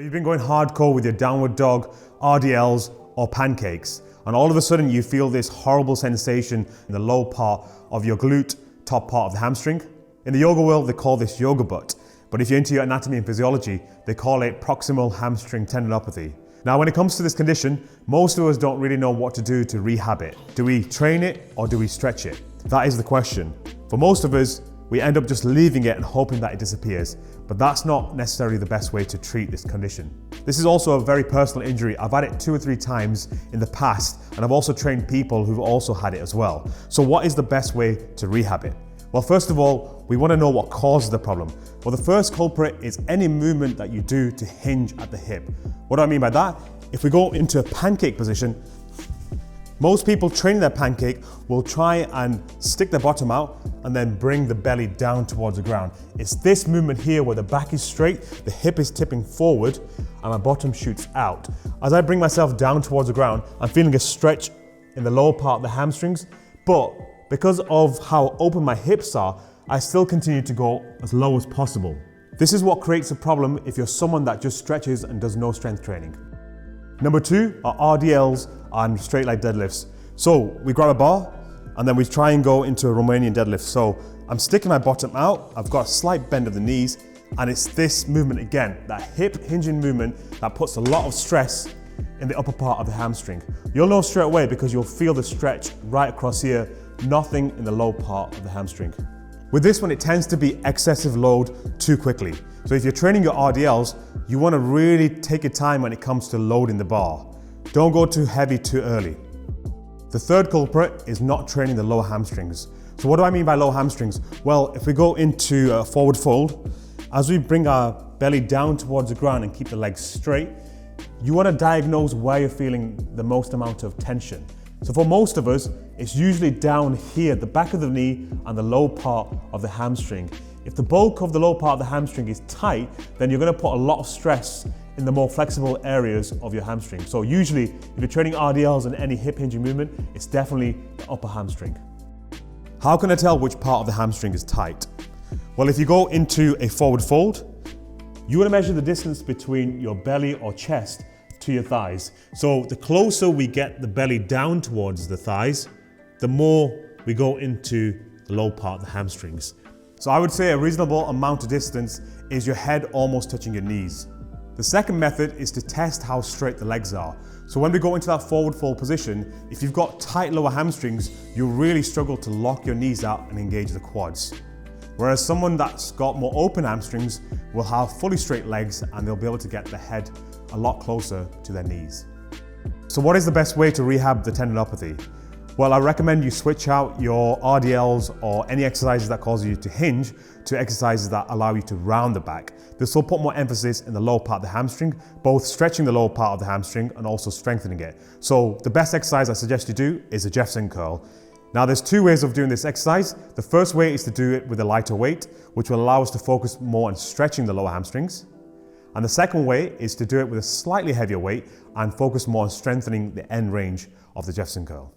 you've been going hardcore with your downward dog, RDLs, or pancakes, and all of a sudden you feel this horrible sensation in the low part of your glute, top part of the hamstring. In the yoga world, they call this yoga butt, but if you're into your anatomy and physiology, they call it proximal hamstring tendinopathy. Now, when it comes to this condition, most of us don't really know what to do to rehab it. Do we train it or do we stretch it? That is the question. For most of us, we end up just leaving it and hoping that it disappears, but that's not necessarily the best way to treat this condition. This is also a very personal injury. I've had it 2 or 3 times in the past, and I've also trained people who've also had it as well. So what is the best way to rehab it? Well, first of all, we want to know what causes the problem. Well, the first culprit is any movement that you do to hinge at the hip. What do I mean by that? If we go into a pancake position, most people training their pancake will try and stick their bottom out and then bring the belly down towards the ground. It's this movement here where the back is straight, the hip is tipping forward, and my bottom shoots out. As I bring myself down towards the ground, I'm feeling a stretch in the lower part of the hamstrings, but because of how open my hips are, I still continue to go as low as possible. This is what creates a problem if you're someone that just stretches and does no strength training. Number 2 are RDLs and straight leg deadlifts. So we grab a bar and then we try and go into a Romanian deadlift. So I'm sticking my bottom out, I've got a slight bend of the knees, and it's this movement again, that hip hinging movement that puts a lot of stress in the upper part of the hamstring. You'll know straight away because you'll feel the stretch right across here, nothing in the low part of the hamstring. With this one, it tends to be excessive load too quickly. So if you're training your RDLs, you want to really take your time when it comes to loading the bar. Don't go too heavy too early. The third culprit is not training the lower hamstrings. So what do I mean by lower hamstrings? Well, if we go into a forward fold, as we bring our belly down towards the ground and keep the legs straight, you want to diagnose where you're feeling the most amount of tension. So for most of us, it's usually down here, the back of the knee and the low part of the hamstring. If the bulk of the low part of the hamstring is tight, then you're going to put a lot of stress in the more flexible areas of your hamstring. So usually, if you're training RDLs and any hip hinging movement, it's definitely the upper hamstring. How can I tell which part of the hamstring is tight? Well, if you go into a forward fold, you want to measure the distance between your belly or chest to your thighs. So the closer we get the belly down towards the thighs, the more we go into the low part of the hamstrings. So I would say a reasonable amount of distance is your head almost touching your knees. The second method is to test how straight the legs are. So when we go into that forward fold position, if you've got tight lower hamstrings, you'll really struggle to lock your knees out and engage the quads. Whereas someone that's got more open hamstrings will have fully straight legs and they'll be able to get the head a lot closer to their knees. So what is the best way to rehab the tendinopathy? Well, I recommend you switch out your RDLs or any exercises that cause you to hinge to exercises that allow you to round the back. This will put more emphasis in the lower part of the hamstring, both stretching the lower part of the hamstring and also strengthening it. So the best exercise I suggest you do is a Jefferson curl. Now there's 2 ways of doing this exercise. The first way is to do it with a lighter weight, which will allow us to focus more on stretching the lower hamstrings. And the second way is to do it with a slightly heavier weight and focus more on strengthening the end range of the Jefferson curl.